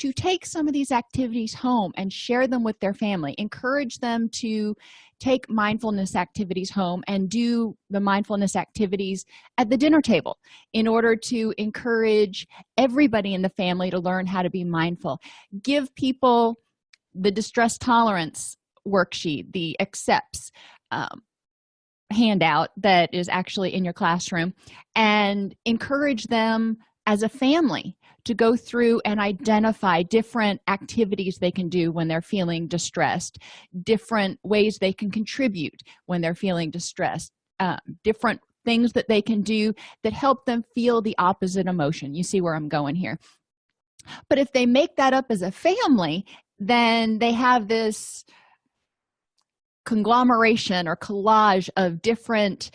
to take some of these activities home and share them with their family. Encourage them to take mindfulness activities home and do the mindfulness activities at the dinner table in order to encourage everybody in the family to learn how to be mindful. Give people the distress tolerance worksheet, the accepts handout that is actually in your classroom, and encourage them as a family to go through and identify different activities they can do when they're feeling distressed, different ways they can contribute when they're feeling distressed, different things that they can do that help them feel the opposite emotion. You see where I'm going here. But if they make that up as a family, then they have this conglomeration or collage of different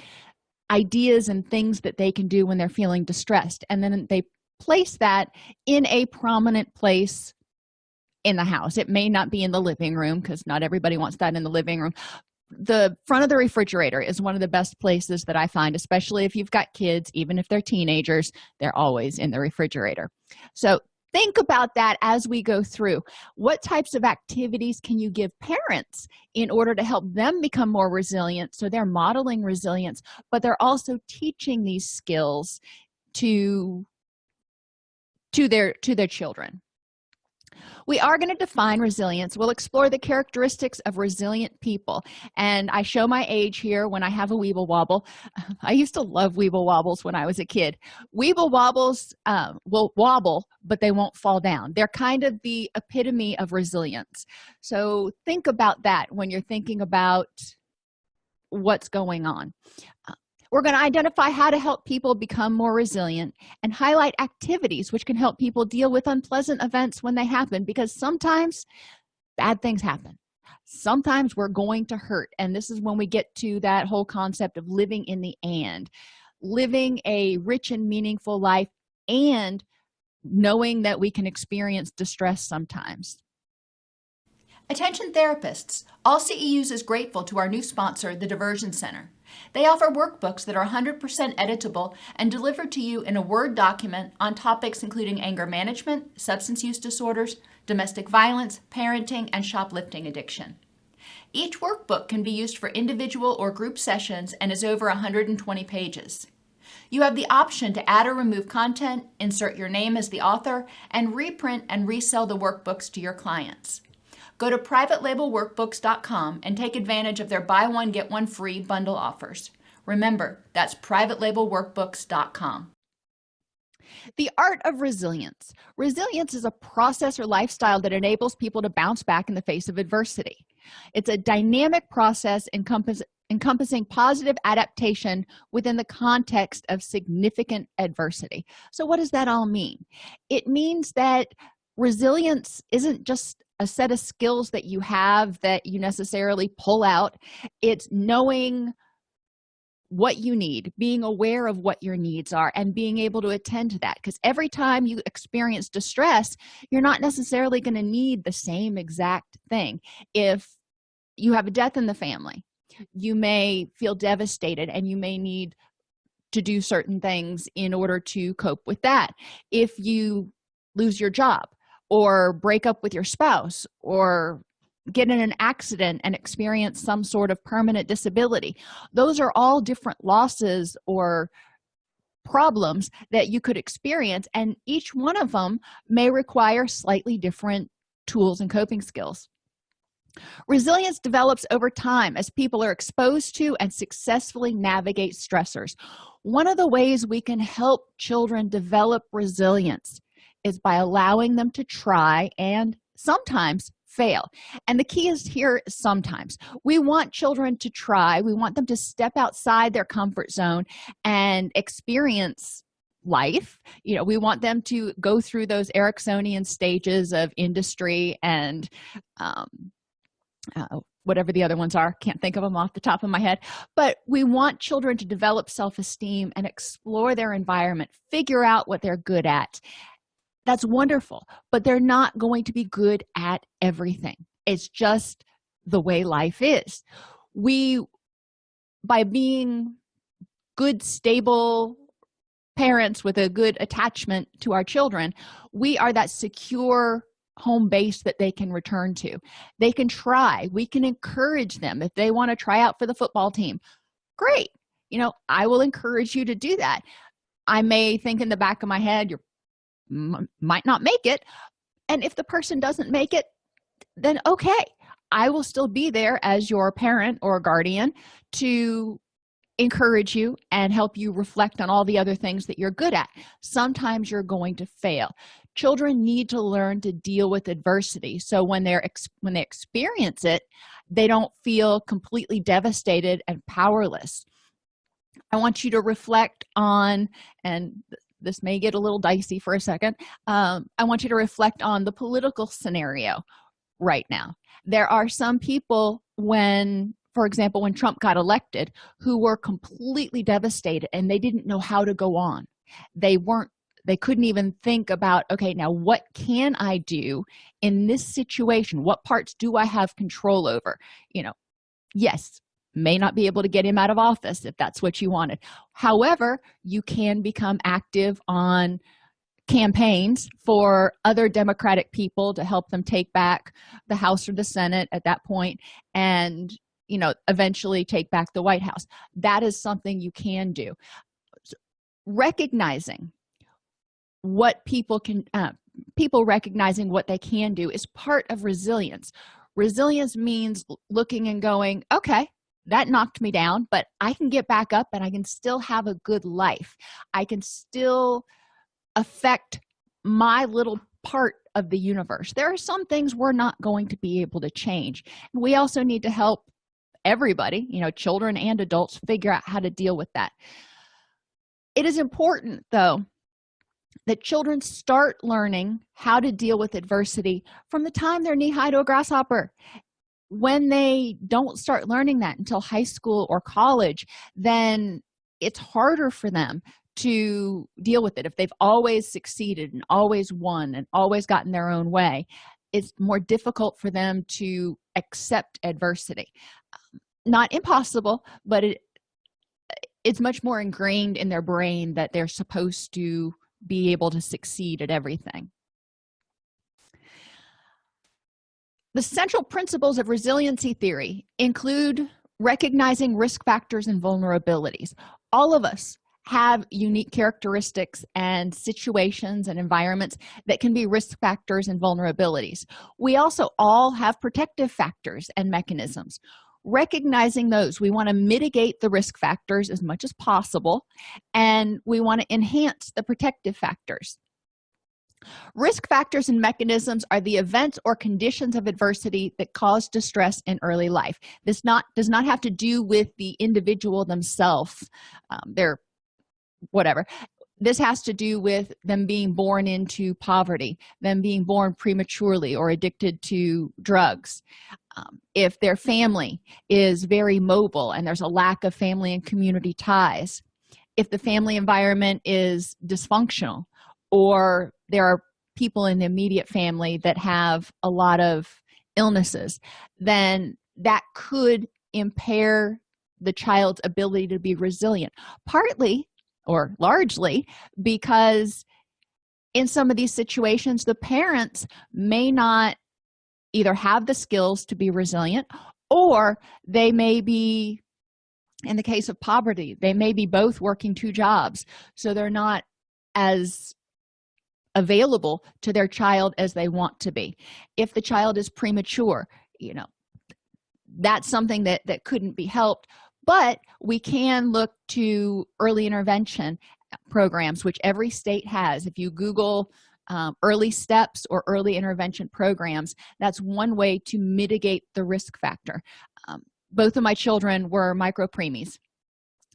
ideas and things that they can do when they're feeling distressed, and then they place that in a prominent place in the house. It may not be in the living room, because not everybody wants that in the living room. The front of the refrigerator is one of the best places that I find, especially if you've got kids. Even if they're teenagers, they're always in the refrigerator. So think about that as we go through. What types of activities can you give parents in order to help them become more resilient, so they're modeling resilience, but they're also teaching these skills to their children? We are going to define resilience. We'll explore the characteristics of resilient people. And I show my age here when I have a Weeble Wobble. I used to love Weeble Wobbles when I was a kid. Weeble Wobbles will wobble, but they won't fall down. They're kind of the epitome of resilience. So think about that when you're thinking about what's going on. We're going to identify how to help people become more resilient and highlight activities which can help people deal with unpleasant events when they happen, because sometimes bad things happen. Sometimes we're going to hurt, and this is when we get to that whole concept of living in the and, living a rich and meaningful life and knowing that we can experience distress sometimes. Attention therapists, AllCEUs is grateful to our new sponsor, the Diversion Center. They offer workbooks that are 100% editable and delivered to you in a Word document on topics including anger management, substance use disorders, domestic violence, parenting, and shoplifting addiction. Each workbook can be used for individual or group sessions and is over 120 pages. You have the option to add or remove content, insert your name as the author, and reprint and resell the workbooks to your clients. Go to privatelabelworkbooks.com and take advantage of their buy one, get one free bundle offers. Remember, that's privatelabelworkbooks.com. The art of resilience. Resilience is a process or lifestyle that enables people to bounce back in the face of adversity. It's a dynamic process encompassing positive adaptation within the context of significant adversity. So what does that all mean? It means that resilience isn't just a set of skills that you have that you necessarily pull out. It's knowing what you need, being aware of what your needs are, and being able to attend to that. Because every time you experience distress, you're not necessarily going to need the same exact thing. If you have a death in the family, you may feel devastated and you may need to do certain things in order to cope with that. If you lose your job, or break up with your spouse, or get in an accident and experience some sort of permanent disability, those are all different losses or problems that you could experience, and each one of them may require slightly different tools and coping skills. Resilience develops over time as people are exposed to and successfully navigate stressors. One of the ways we can help children develop resilience is by allowing them to try and sometimes fail. And the key is here, sometimes. We want children to try. We want them to step outside their comfort zone and experience life. We want them to go through those Ericksonian stages of industry and whatever the other ones are. Can't think of them off the top of my head. But we want children to develop self-esteem and explore their environment, figure out what they're good at. That's wonderful, but they're not going to be good at everything. It's just the way life is. By being good, stable parents with a good attachment to our children, we are that secure home base that they can return to. They can try. We can encourage them. If they want to try out for the football team, great. I will encourage you to do that. I may think in the back of my head, you might not make it. And if the person doesn't make it, then okay. I will still be there as your parent or guardian to encourage you and help you reflect on all the other things that you're good at. Sometimes you're going to fail. Children need to learn to deal with adversity, so when they experience it, they don't feel completely devastated and powerless. I want you to reflect on, and this may get a little dicey for a second, I want you to reflect on the political scenario right now. There are some people, for example, when Trump got elected, who were completely devastated and they didn't know how to go on. They couldn't even think about, okay, now what can I do in this situation? What parts do I have control over? Yes, may not be able to get him out of office if that's what you wanted. However, you can become active on campaigns for other Democratic people to help them take back the House or the Senate at that point, and eventually take back the White House. That is something you can do. Recognizing what people recognizing what they can do is part of resilience. Resilience means looking and going, okay, that knocked me down, but I can get back up and I can still have a good life. I can still affect my little part of the universe. There are some things we're not going to be able to change. And we also need to help everybody, children and adults, figure out how to deal with that. It is important, though, that children start learning how to deal with adversity from the time they're knee-high to a grasshopper. When they don't start learning that until high school or college, then it's harder for them to deal with it. If they've always succeeded and always won and always gotten their own way, it's more difficult for them to accept adversity. Not impossible, but it's much more ingrained in their brain that they're supposed to be able to succeed at everything. The central principles of resiliency theory include recognizing risk factors and vulnerabilities. All of us have unique characteristics and situations and environments that can be risk factors and vulnerabilities. We also all have protective factors and mechanisms. Recognizing those, we want to mitigate the risk factors as much as possible, and we want to enhance the protective factors. Risk factors and mechanisms are the events or conditions of adversity that cause distress in early life. This does not have to do with the individual themselves. They're whatever. This has to do with them being born into poverty, them being born prematurely or addicted to drugs. If their family is very mobile and there's a lack of family and community ties, if the family environment is dysfunctional, or there are people in the immediate family that have a lot of illnesses, then that could impair the child's ability to be resilient, partly or largely because in some of these situations, the parents may not either have the skills to be resilient, or they may be, in the case of poverty, they may be both working 2 jobs, so they're not as available to their child as they want to be. If the child is premature, that's something that couldn't be helped, but we can look to early intervention programs, which every state has. If you Google early steps or early intervention programs, that's one way to mitigate the risk factor. Both of my children were micropreemies,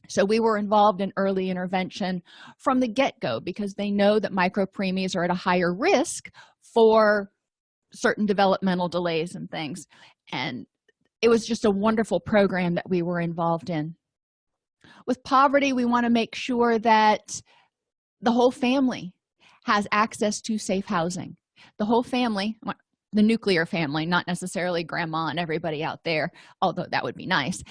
so we were involved in early intervention from the get-go because they know that micropreemies are at a higher risk for certain developmental delays and things. And it was just a wonderful program that we were involved in. With poverty, we want to make sure that the whole family has access to safe housing. The whole family, the nuclear family, not necessarily grandma and everybody out there, although that would be nice.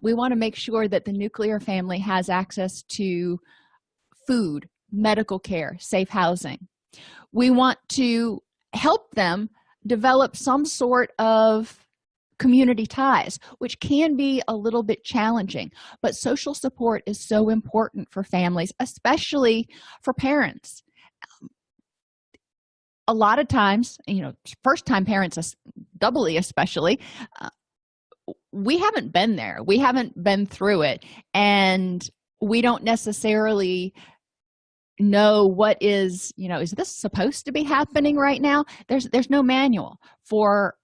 We want to make sure that the nuclear family has access to food, medical care, safe housing. We want to help them develop some sort of community ties, which can be a little bit challenging. But social support is so important for families, especially for parents. A lot of times, first-time parents, doubly especially, we haven't been there. We haven't been through it, and we don't necessarily know what is this supposed to be happening right now? There's no manual for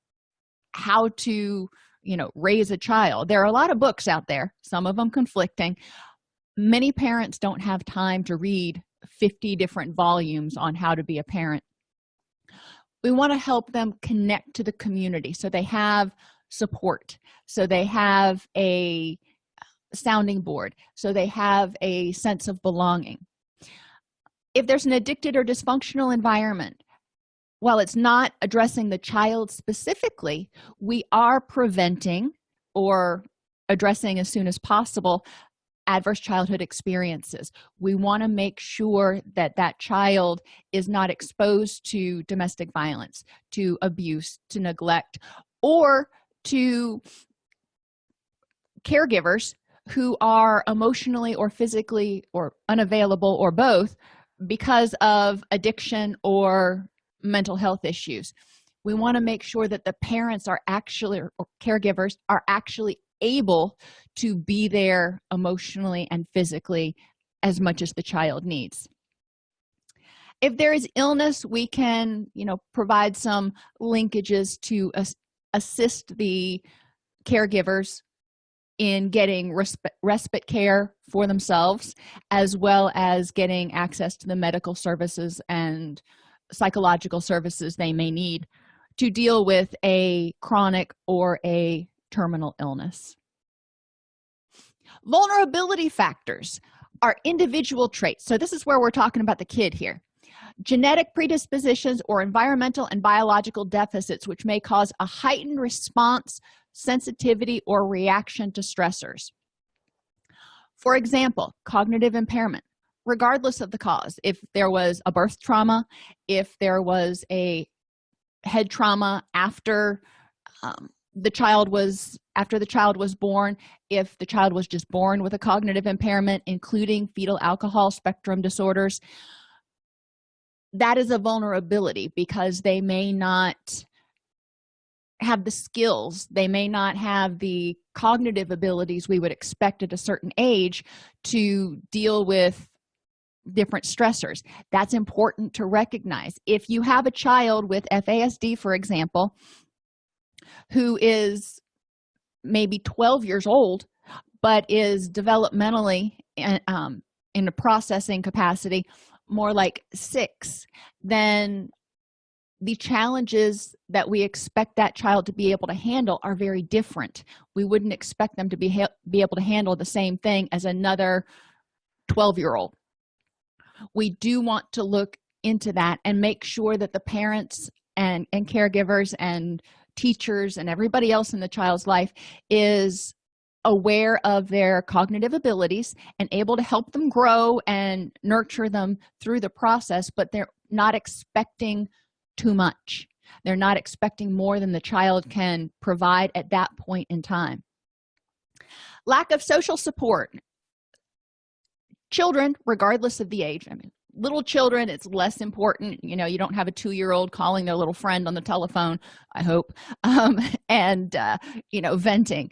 how to raise a child. There are a lot of books out there, some of them conflicting. Many parents don't have time to read 50 different volumes on how to be a parent. We want to help them connect to the community so they have support, so they have a sounding board, so they have a sense of belonging. If there's an addicted or dysfunctional environment, while it's not addressing the child specifically, we are preventing or addressing as soon as possible adverse childhood experiences. We want to make sure that that child is not exposed to domestic violence, to abuse, to neglect, or to caregivers who are emotionally or physically or unavailable or both because of addiction or mental health issues. We want to make sure that the parents are actually, or caregivers are actually able to be there emotionally and physically as much as the child needs. If there is illness, we can provide some linkages to assist the caregivers in getting respite care for themselves, as well as getting access to the medical services and psychological services they may need to deal with a chronic or a terminal illness. Vulnerability factors are individual traits. So this is where we're talking about the kid here. Genetic predispositions or environmental and biological deficits which may cause a heightened response, sensitivity, or reaction to stressors. For example, cognitive impairment, regardless of the cause. If there was a birth trauma, if there was a head trauma after the child was born, if the child was just born with a cognitive impairment, including fetal alcohol spectrum disorders, that is a vulnerability because they may not have the skills, they may not have the cognitive abilities we would expect at a certain age to deal with different stressors. That's important to recognize. If you have a child with FASD, for example, who is maybe 12 years old but is developmentally in a processing capacity more like 6, then the challenges that we expect that child to be able to handle are very different. We wouldn't expect them to be able to handle the same thing as another 12-year-old. We do want to look into that and make sure that the parents and caregivers and teachers and everybody else in the child's life is aware of their cognitive abilities and able to help them grow and nurture them through the process, but they're not expecting too much. They're not expecting more than the child can provide at that point in time. Lack of social support. Children, regardless of the age, little children, it's less important. You don't have a 2-year-old calling their little friend on the telephone, I hope, and venting.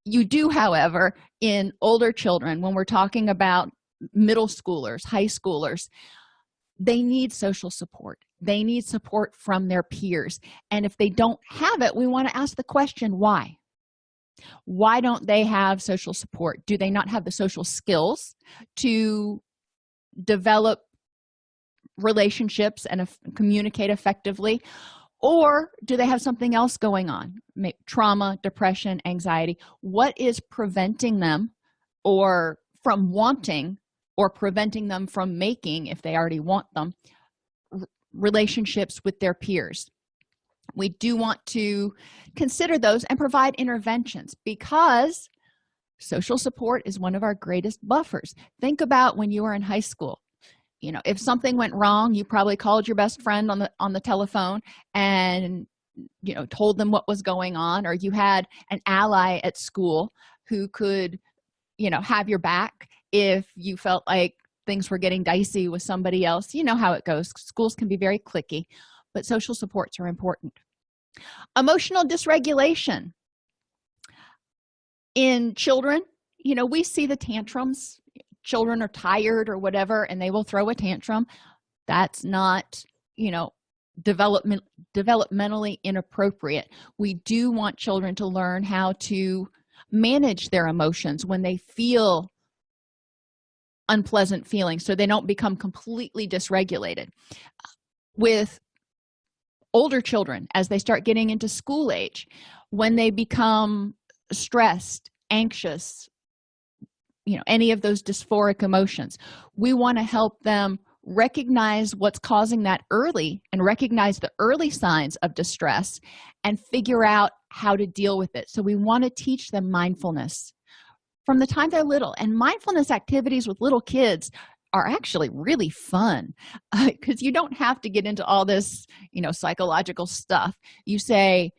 You do, however, in older children, when we're talking about middle schoolers, high schoolers, they need social support. They need support from their peers. And if they don't have it, we want to ask the question, why? Why don't they have social support? Do they not have the social skills to develop relationships and communicate effectively? Or do they have something else going on? Trauma, depression, anxiety. What is preventing them or from wanting or preventing them from making, if they already want them, relationships with their peers? We do want to consider those and provide interventions because social support is one of our greatest buffers. Think about when you were in high school. If something went wrong, you probably called your best friend on the telephone and told them what was going on, or you had an ally at school who could have your back if you felt like things were getting dicey with somebody else. You know how it goes. Schools can be very cliquey, but social supports are important. Emotional dysregulation in children, we see the tantrums. Children are tired or whatever, and they will throw a tantrum. That's not developmentally inappropriate. We do want children to learn how to manage their emotions when they feel unpleasant feelings, so they don't become completely dysregulated. With older children, as they start getting into school age, when they become stressed, anxious, any of those dysphoric emotions, we want to help them recognize what's causing that early and recognize the early signs of distress and figure out how to deal with it. So we want to teach them mindfulness from the time they're little. And mindfulness activities with little kids are actually really fun because you don't have to get into all this psychological stuff. You say,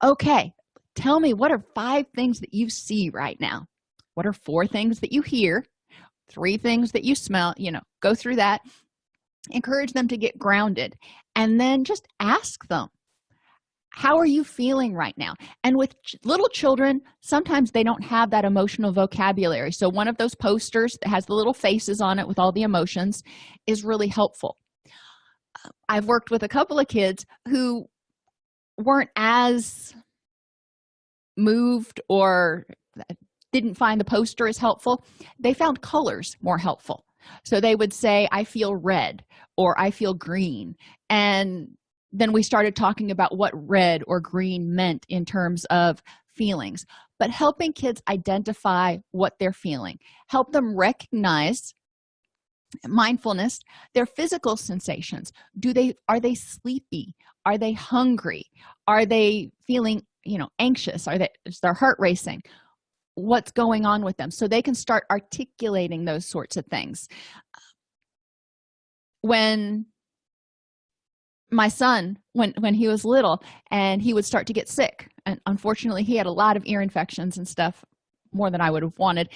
okay, tell me, what are 5 things that you see right now? What are 4 things that you hear? 3 things that you smell? Go through that. Encourage them to get grounded, and then just ask them, how are you feeling right now? And with little children, sometimes they don't have that emotional vocabulary. So one of those posters that has the little faces on it with all the emotions is really helpful. I've worked with a couple of kids who weren't as moved or didn't find the poster as helpful. They found colors more helpful. So they would say, I feel red, or I feel green. And then we started talking about what red or green meant in terms of feelings, but helping kids identify what they're feeling, help them recognize mindfulness, their physical sensations. Are they sleepy? Are they hungry? Are they feeling, anxious? Is their heart racing? What's going on with them, so they can start articulating those sorts of things. When my son, when he was little, and he would start to get sick, and unfortunately he had a lot of ear infections and stuff, more than I would have wanted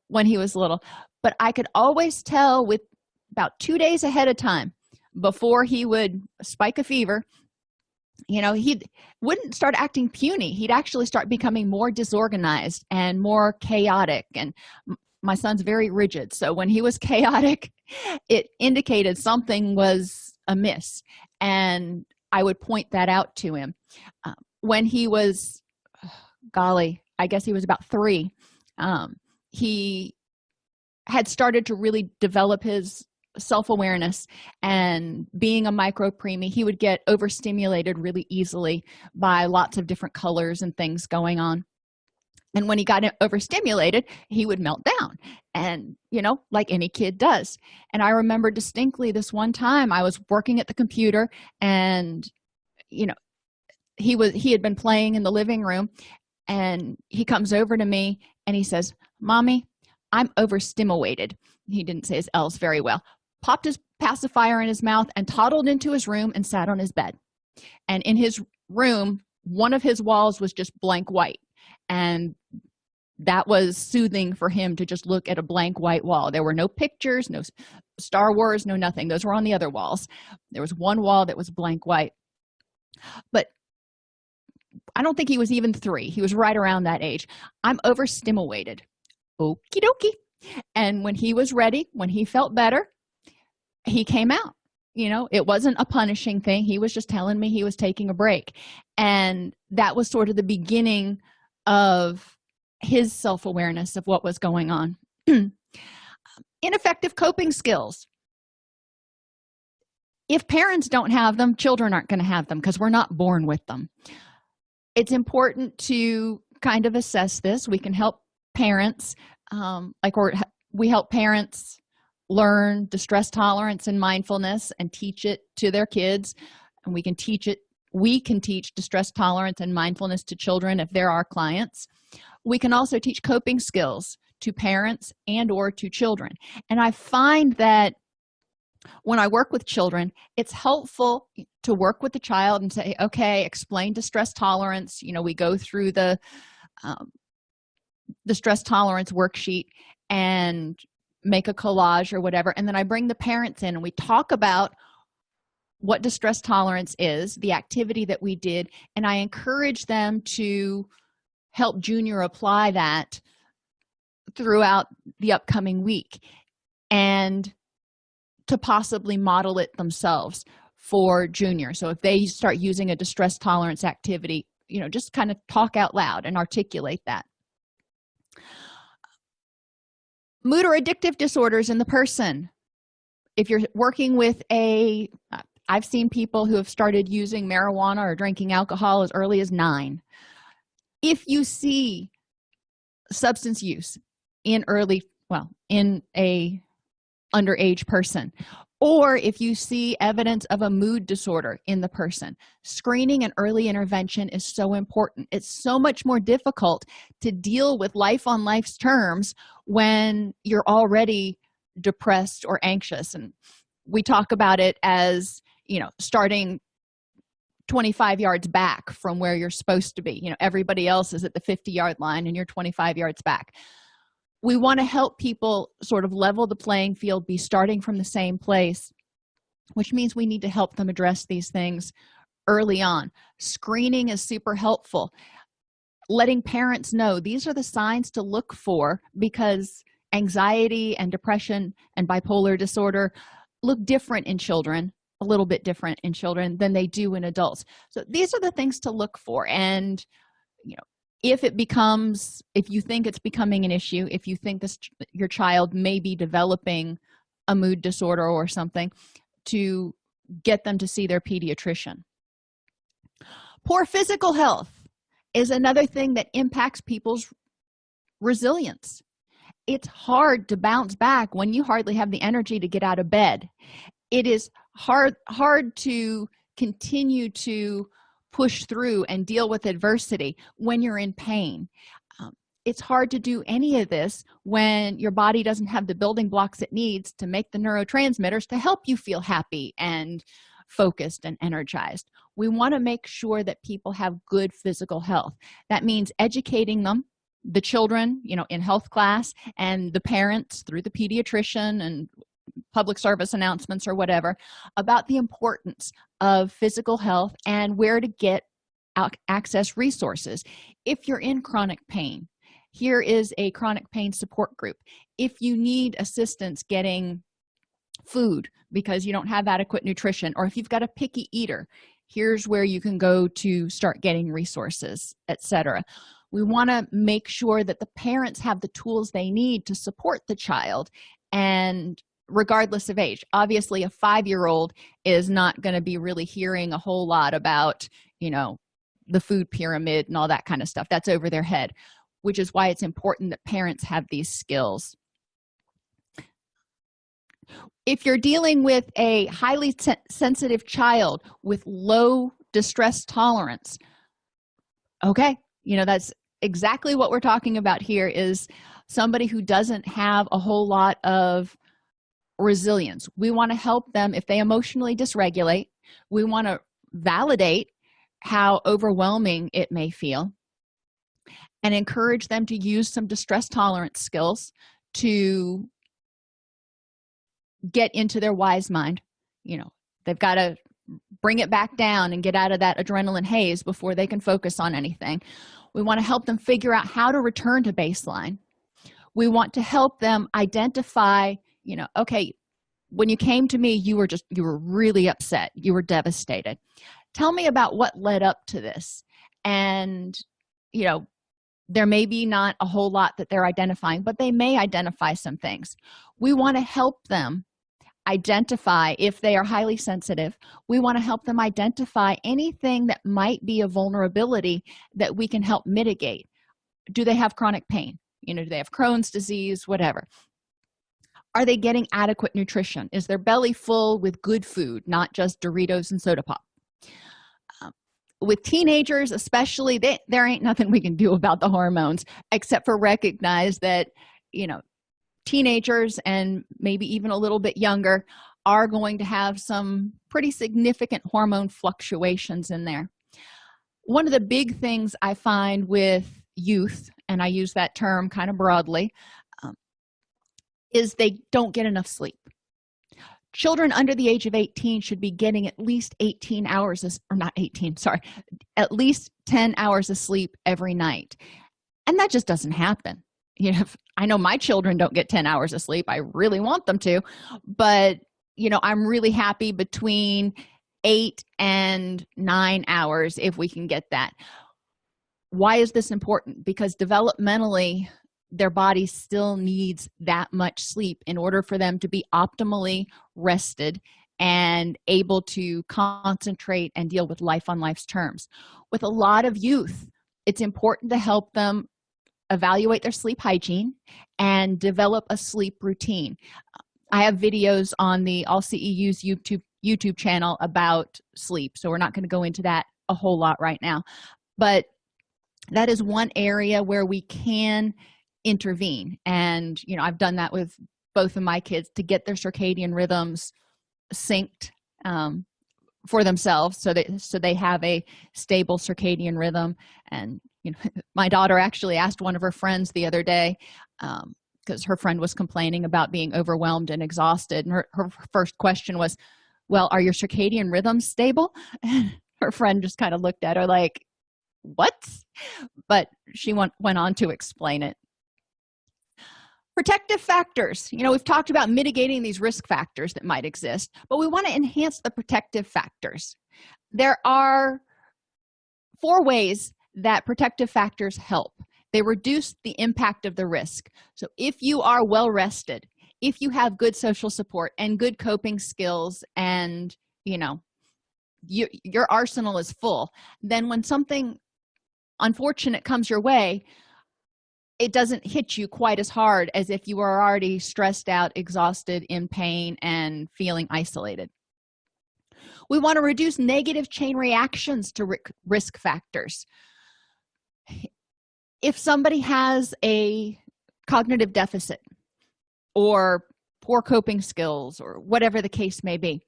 when he was little, but I could always tell with about 2 days ahead of time before he would spike a fever. He wouldn't start acting puny. He'd actually start becoming more disorganized and more chaotic. And my son's very rigid, so when he was chaotic, it indicated something was amiss, and I would point that out to him. When he was, I guess he was about 3, he had started to really develop his self-awareness, and being a micro preemie, he would get overstimulated really easily by lots of different colors and things going on. And when he got overstimulated, he would melt down, and like any kid does. And I remember distinctly this one time I was working at the computer, and he had been playing in the living room, and he comes over to me and he says, Mommy, I'm overstimulated. He didn't say his L's very well. Popped his pacifier in his mouth and toddled into his room and sat on his bed. And in his room, one of his walls was just blank white, and that was soothing for him to just look at a blank white wall. There were no pictures, no Star Wars, no nothing. Those were on the other walls. There was one wall that was blank white. But I don't think he was even 3. He was right around that age. I'm overstimulated. Okie dokie. And when he was ready, when he felt better, he came out. It wasn't a punishing thing. He was just telling me he was taking a break. And that was sort of the beginning of his self-awareness of what was going on. Ineffective coping skills. If parents don't have them, children aren't going to have them because we're not born with them. It's important to kind of assess this. We can help parents, we help parents learn distress tolerance and mindfulness and teach it to their kids. And we can teach distress tolerance and mindfulness to children if they're our clients. We can also teach coping skills to parents and or to children. And I find that when I work with children, it's helpful to work with the child and say, okay, explain distress tolerance. We go through the stress tolerance worksheet and make a collage or whatever, and then I bring the parents in and we talk about what distress tolerance is, the activity that we did, and I encourage them to help Junior apply that throughout the upcoming week and to possibly model it themselves for Junior. So if they start using a distress tolerance activity, just kind of talk out loud and articulate that. Mood or addictive disorders in the person. If you're working with I've seen people who have started using marijuana or drinking alcohol as early as 9. If you see substance use in a underage person, or if you see evidence of a mood disorder in the person, screening and early intervention is so important. It's so much more difficult to deal with life on life's terms when you're already depressed or anxious. And we talk about it as, starting 25 yards back from where you're supposed to be. Everybody else is at the 50-yard line and you're 25 yards back. We want to help people sort of level the playing field, be starting from the same place, which means we need to help them address these things early on. Screening is super helpful. Letting parents know these are the signs to look for, because anxiety and depression and bipolar disorder look different in children, a little bit different in children than they do in adults. So these are the things to look for. And if you think it's becoming an issue, if you think your child may be developing a mood disorder or something, to get them to see their pediatrician. Poor physical health is another thing that impacts people's resilience. It's hard to bounce back when you hardly have the energy to get out of bed. It is hard to continue to push through and deal with adversity when you're in pain. It's hard to do any of this when your body doesn't have the building blocks it needs to make the neurotransmitters to help you feel happy and focused and energized. We want to make sure that people have good physical health. That means educating them, the children, in health class, and the parents through the pediatrician and public service announcements or whatever, about the importance of physical health and where to get access resources. If you're in chronic pain, here is a chronic pain support group. If you need assistance getting food because you don't have adequate nutrition, or if you've got a picky eater, here's where you can go to start getting resources, etc. We want to make sure that the parents have the tools they need to support the child, and regardless of age. Obviously, a 5-year-old is not going to be really hearing a whole lot about, the food pyramid and all that kind of stuff. That's over their head, which is why it's important that parents have these skills. If you're dealing with a highly sensitive child with low distress tolerance, okay, that's exactly what we're talking about here, is somebody who doesn't have a whole lot of resilience. We want to help them if they emotionally dysregulate. We want to validate how overwhelming it may feel and encourage them to use some distress tolerance skills to get into their wise mind. They've got to bring it back down and get out of that adrenaline haze before they can focus on anything. We want to help them figure out how to return to baseline. We want to help them identify, okay, when you came to me, you were really upset. You were devastated. Tell me about what led up to this. And, there may be not a whole lot that they're identifying, but they may identify some things. We want to help them identify if they are highly sensitive. We want to help them identify anything that might be a vulnerability that we can help mitigate. Do they have chronic pain? Do they have Crohn's disease, whatever? Are they getting adequate nutrition? Is their belly full with good food, not just Doritos and soda pop? With teenagers especially, there ain't nothing we can do about the hormones except for recognize that, teenagers and maybe even a little bit younger are going to have some pretty significant hormone fluctuations in there. One of the big things I find with youth, and I use that term kind of broadly, is they don't get enough sleep. Children under the age of 18 should be getting at least 18 hours, or not 18, sorry, at least 10 hours of sleep every night. And that just doesn't happen. You know, I know my children don't get 10 hours of sleep. I really want them to, but I'm really happy between 8 and 9 hours if we can get that. Why is this important? Because developmentally, their body still needs that much sleep in order for them to be optimally rested and able to concentrate and deal with life on life's terms. With a lot of youth, it's important to help them evaluate their sleep hygiene and develop a sleep routine. I have videos on the AllCEUs YouTube channel about sleep, so we're not going to go into that a whole lot right now. But that is one area where we can intervene. And, I've done that with both of my kids to get their circadian rhythms synced for themselves so they have a stable circadian rhythm. And, my daughter actually asked one of her friends the other day, because her friend was complaining about being overwhelmed and exhausted. And her first question was, well, are your circadian rhythms stable? And her friend just kind of looked at her like, what? But she went on to explain it. Protective factors. We've talked about mitigating these risk factors that might exist, but we want to enhance the protective factors. There are 4 ways that protective factors help. They reduce the impact of the risk. So if you are well rested, if you have good social support and good coping skills, and your arsenal is full, then when something unfortunate comes your way, it doesn't hit you quite as hard as if you are already stressed out, exhausted, in pain, and feeling isolated. We want to reduce negative chain reactions to risk factors. If somebody has a cognitive deficit or poor coping skills or whatever the case may be,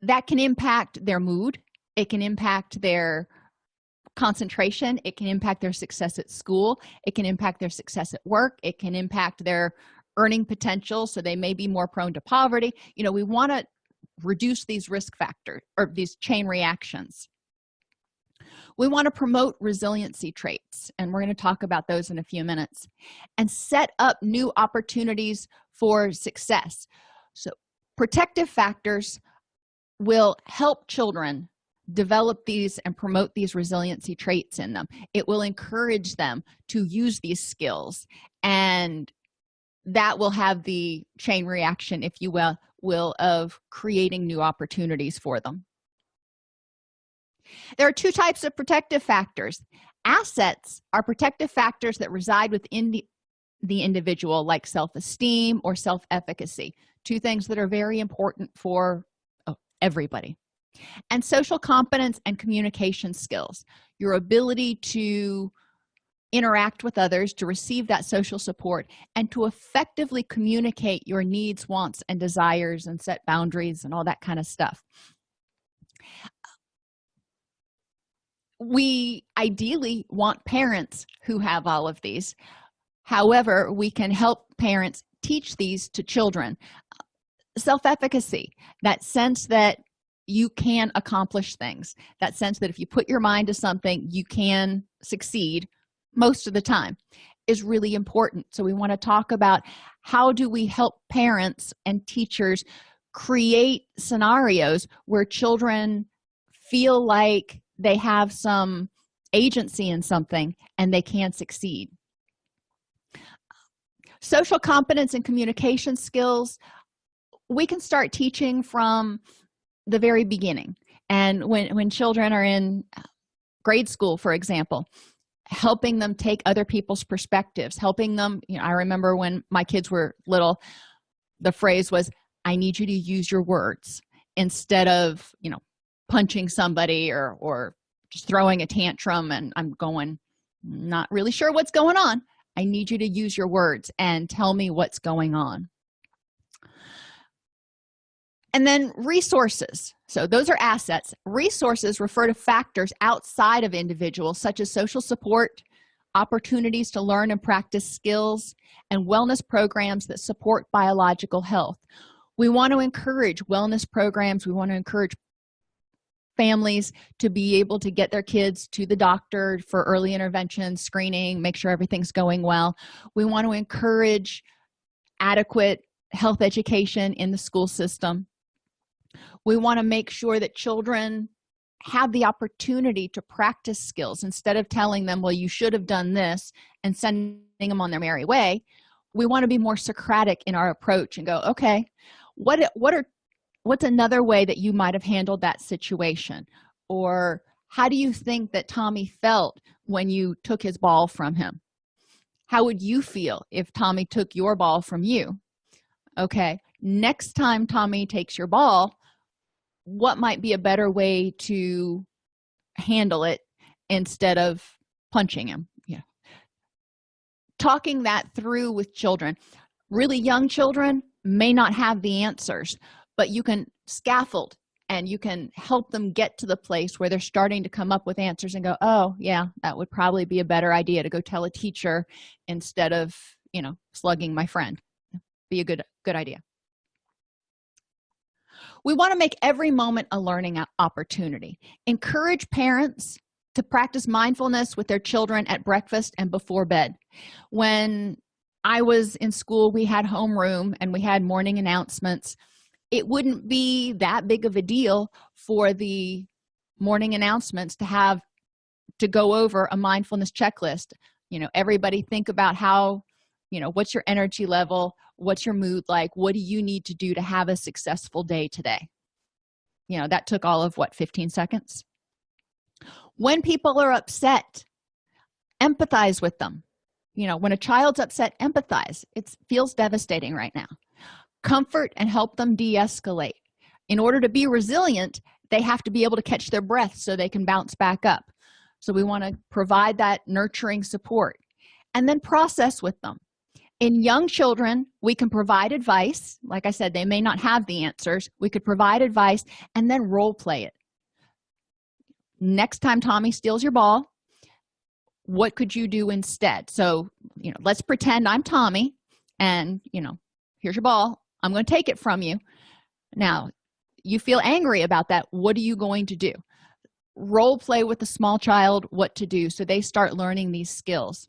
that can impact their mood. It can impact their concentration. It can impact their success at school. It can impact their success at work. It can impact their earning potential, so they may be more prone to poverty. We want to reduce these risk factors or these chain reactions. We want to promote resiliency traits, and we're going to talk about those in a few minutes, and set up new opportunities for success. So protective factors will help children develop these and promote these resiliency traits in them. It will encourage them to use these skills, and that will have the chain reaction, if you will, of creating new opportunities for them. There are 2 types of protective factors. Assets are protective factors that reside within the individual, like self-esteem or self-efficacy, 2 things that are very important for everybody. And social competence and communication skills, your ability to interact with others, to receive that social support, and to effectively communicate your needs, wants, and desires, and set boundaries and all that kind of stuff. We ideally want parents who have all of these. However, we can help parents teach these to children. Self-efficacy, that sense that you can accomplish things, that sense that if you put your mind to something, you can succeed most of the time, is really important. So we want to talk about how do we help parents and teachers create scenarios where children feel like they have some agency in something and they can succeed. Social competence and communication skills, we can start teaching from the very beginning. And when children are in grade school, for example, helping them take other people's perspectives, helping them, I remember when my kids were little, the phrase was, I need you to use your words, instead of, punching somebody or just throwing a tantrum and I'm going, not really sure what's going on. I need you to use your words and tell me what's going on. And then resources. So those are assets. Resources refer to factors outside of individuals, such as social support, opportunities to learn and practice skills, and wellness programs that support biological health. We want to encourage wellness programs. We want to encourage families to be able to get their kids to the doctor for early intervention, screening, make sure everything's going well. We want to encourage adequate health education in the school system. We want to make sure that children have the opportunity to practice skills instead of telling them, well, you should have done this and sending them on their merry way. We want to be more Socratic in our approach and go, okay, what's another way that you might have handled that situation? Or how do you think that Tommy felt when you took his ball from him? How would you feel if Tommy took your ball from you? Okay, next time Tommy takes your ball, what might be a better way to handle it instead of punching him? Yeah. Talking that through with children. Really young children may not have the answers, but you can scaffold and you can help them get to the place where they're starting to come up with answers and go, oh yeah, that would probably be a better idea to go tell a teacher instead of, slugging my friend. Be a good idea. We want to make every moment a learning opportunity. Encourage parents to practice mindfulness with their children at breakfast and before bed. When I was in school, we had homeroom and we had morning announcements. It wouldn't be that big of a deal for the morning announcements to go over a mindfulness checklist. Everybody think about how, what's your energy level? What's your mood like? What do you need to do to have a successful day today? That took all of 15 seconds. When people are upset, empathize with them. When a child's upset, empathize. It feels devastating right now. Comfort and help them de-escalate. In order to be resilient, they have to be able to catch their breath so they can bounce back up. So we want to provide that nurturing support and then process with them. In young children, we can provide advice. Like I said, they may not have the answers. We could provide advice and then role play it. Next time Tommy steals your ball, what could you do instead? So, let's pretend I'm Tommy and, here's your ball. I'm going to take it from you. Now, you feel angry about that. What are you going to do? Role play with the small child what to do so they start learning these skills.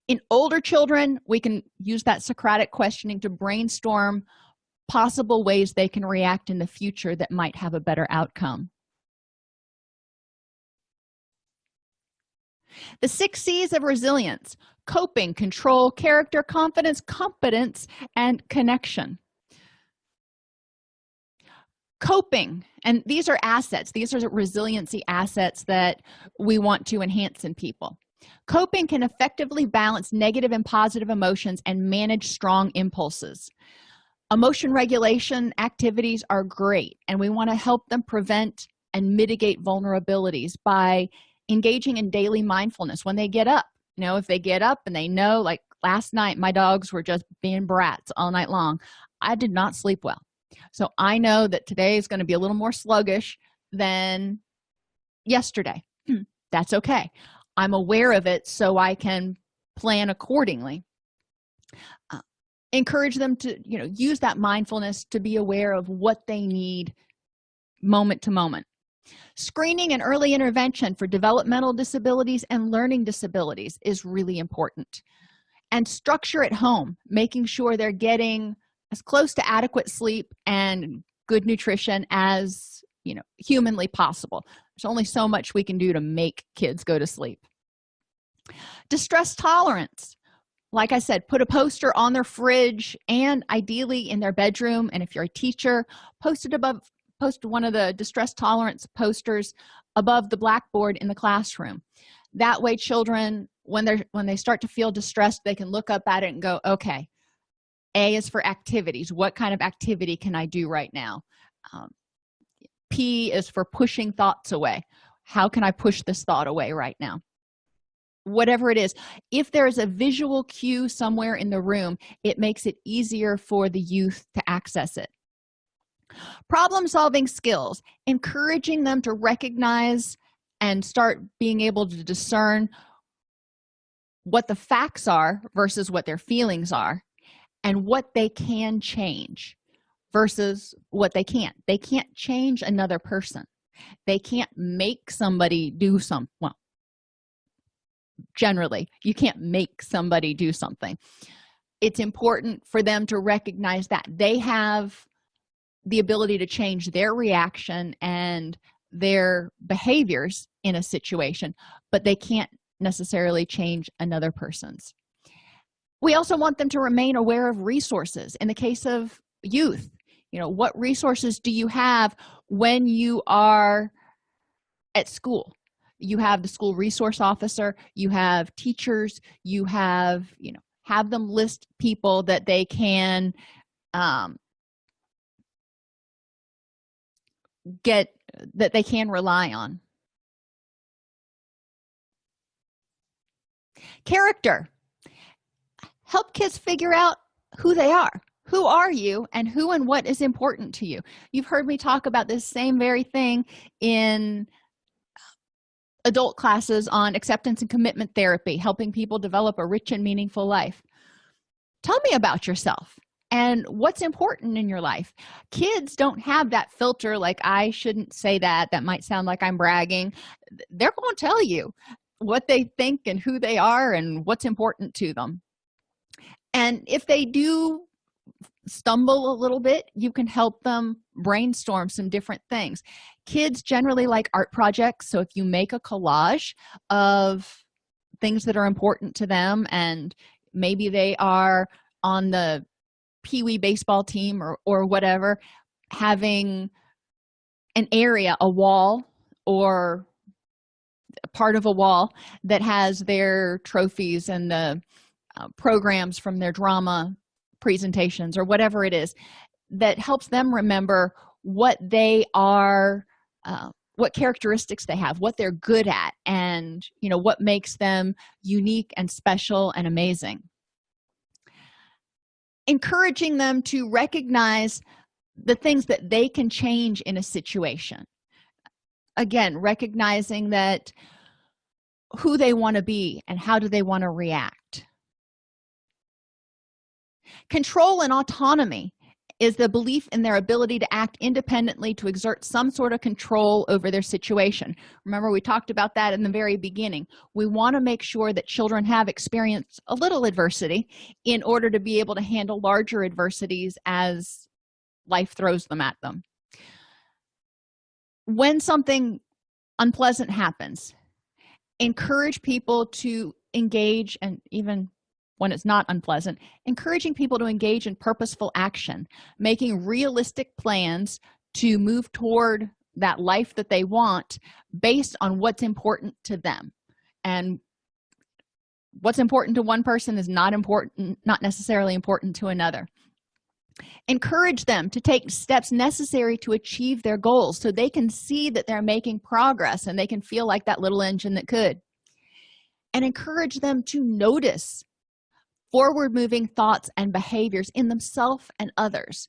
In older children, we can use that Socratic questioning to brainstorm possible ways they can react in the future that might have a better outcome. The 6 C's of resilience: coping, control, character, confidence, competence, and connection. Coping, and these are assets. These are resiliency assets that we want to enhance in people. Coping can effectively balance negative and positive emotions and manage strong impulses. Emotion regulation activities are great, and we want to help them prevent and mitigate vulnerabilities by engaging in daily mindfulness when they get up. If they get up and they know, like last night, my dogs were just being brats all night long. I did not sleep well. So I know that today is going to be a little more sluggish than yesterday. That's okay. I'm aware of it so I can plan accordingly. Encourage them to, use that mindfulness to be aware of what they need moment to moment. Screening and early intervention for developmental disabilities and learning disabilities is really important. And structure at home, making sure they're getting as close to adequate sleep and good nutrition as, humanly possible. There's only so much we can do to make kids go to sleep. Distress tolerance. Like I said, put a poster on their fridge and ideally in their bedroom. And if you're a teacher, post one of the distress tolerance posters above the blackboard in the classroom. That way children, when they start to feel distressed, they can look up at it and go, okay, A is for activities. What kind of activity can I do right now? P is for pushing thoughts away. How can I push this thought away right now? Whatever it is, if there is a visual cue somewhere in the room, it makes it easier for the youth to access it. Problem-solving skills, encouraging them to recognize and start being able to discern what the facts are versus what their feelings are, and what they can change versus what they can't. They can't change another person. They can't make somebody do well, generally, you can't make somebody do something. It's important for them to recognize that they have the ability to change their reaction and their behaviors in a situation, but they can't necessarily change another person's. We also want them to remain aware of resources. In the case of youth, what resources do you have when you are at school? You have the school resource officer, you have teachers, you have them list people that they can rely on. Character. Help kids figure out who they are. Who are you, and who and what is important to you? You've heard me talk about this same very thing in adult classes on acceptance and commitment therapy, helping people develop a rich and meaningful life. Tell me about yourself and what's important in your life. Kids don't have that filter, like, I shouldn't say that might sound like I'm bragging. They're going to tell you what they think and who they are and what's important to them. And if they do stumble a little bit, you can help them brainstorm some different things. Kids generally like art projects, so if you make a collage of things that are important to them, and maybe they are on the pee-wee baseball team or whatever, having an area, a wall or a part of a wall that has their trophies and the programs from their drama presentations or whatever it is, that helps them remember what they are, what characteristics they have, what they're good at, and what makes them unique and special and amazing. Encouraging them to recognize the things that they can change in a situation. Again, recognizing that who they want to be and how do they want to react. Control and autonomy is the belief in their ability to act independently, to exert some sort of control over their situation. Remember, we talked about that in the very beginning. We want to make sure that children have experienced a little adversity in order to be able to handle larger adversities as life throws them at them. When something unpleasant happens, encourage people to engage, and even when it's not unpleasant, encouraging people to engage in purposeful action, making realistic plans to move toward that life that they want based on what's important to them. And what's important to one person is not necessarily important to another. Encourage them to take steps necessary to achieve their goals so they can see that they're making progress and they can feel like that little engine that could. And encourage them to notice forward-moving thoughts and behaviors in themselves and others,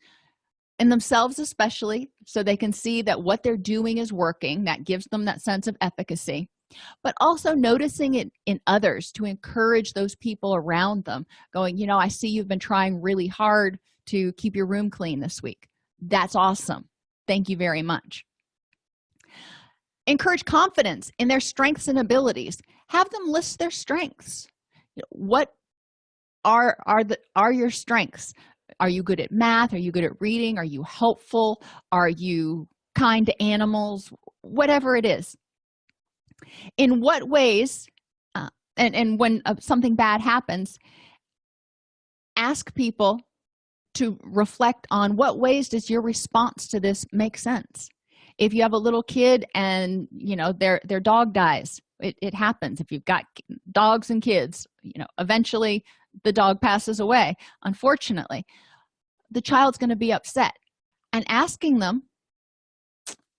in themselves especially, so they can see that what they're doing is working. That gives them that sense of efficacy, but also noticing it in others to encourage those people around them, going, I see you've been trying really hard to keep your room clean this week. That's awesome. Thank you very much. Encourage confidence in their strengths and abilities. Have them list their strengths. What are your strengths? Are you good at math? Are you good at reading? Are you helpful? Are you kind to animals? Whatever it is. In what ways, and when something bad happens, ask people to reflect on what ways does your response to this make sense. If you have a little kid and their dog dies, it happens. If you've got dogs and kids, eventually the dog passes away. Unfortunately, the child's going to be upset. And asking them,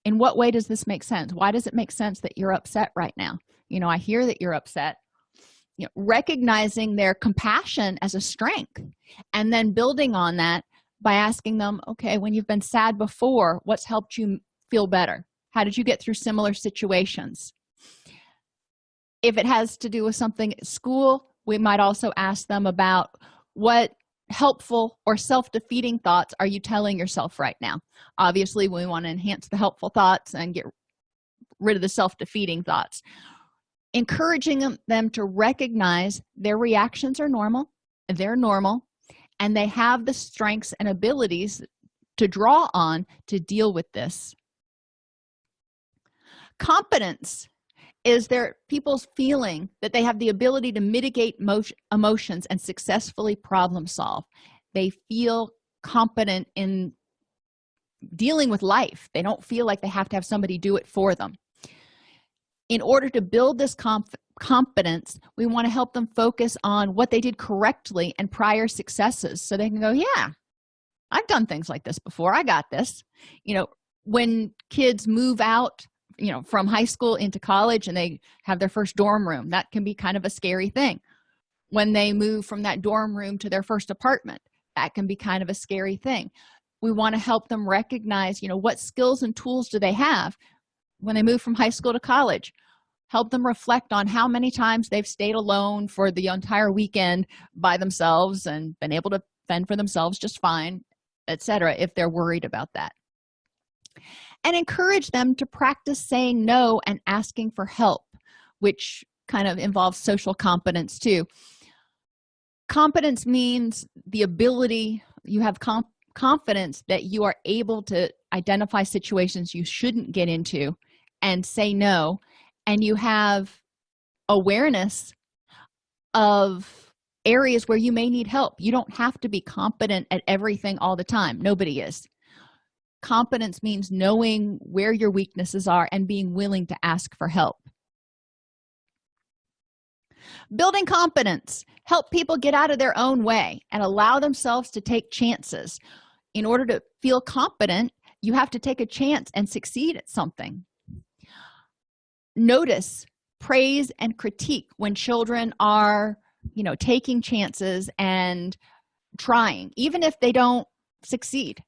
in what way does this make sense? Why does it make sense that you're upset right now? I hear that you're upset. Recognizing their compassion as a strength, and then building on that by asking them, okay, when you've been sad before, what's helped you feel better? How did you get through similar situations? If it has to do with something at school, we might also ask them about what helpful or self-defeating thoughts are you telling yourself right now. Obviously, we want to enhance the helpful thoughts and get rid of the self-defeating thoughts. Encouraging them to recognize their reactions are normal, they're normal, and they have the strengths and abilities to draw on to deal with this. Competence is their people's feeling that they have the ability to mitigate emotions and successfully problem solve. They feel competent in dealing with life. They don't feel like they have to have somebody do it for them. In order to build this competence, we want to help them focus on what they did correctly and prior successes, so they can go, yeah, I've done things like this before, I got this. When kids move out from high school into college and they have their first dorm room, that can be kind of a scary thing. When they move from that dorm room to their first apartment, that can be kind of a scary thing. We want to help them recognize what skills and tools do they have when they move from high school to college. Help them reflect on how many times they've stayed alone for the entire weekend by themselves and been able to fend for themselves just fine, etc., if they're worried about that. And encourage them to practice saying no and asking for help, which kind of involves social competence too. Competence means the ability, you have confidence that you are able to identify situations you shouldn't get into and say no, and you have awareness of areas where you may need help. You don't have to be competent at everything all the time. Nobody is. Competence means knowing where your weaknesses are and being willing to ask for help. Building competence. Help people get out of their own way and allow themselves to take chances. In order to feel competent, you have to take a chance and succeed at something. Notice, praise, and critique when children are, taking chances and trying, even if they don't succeed.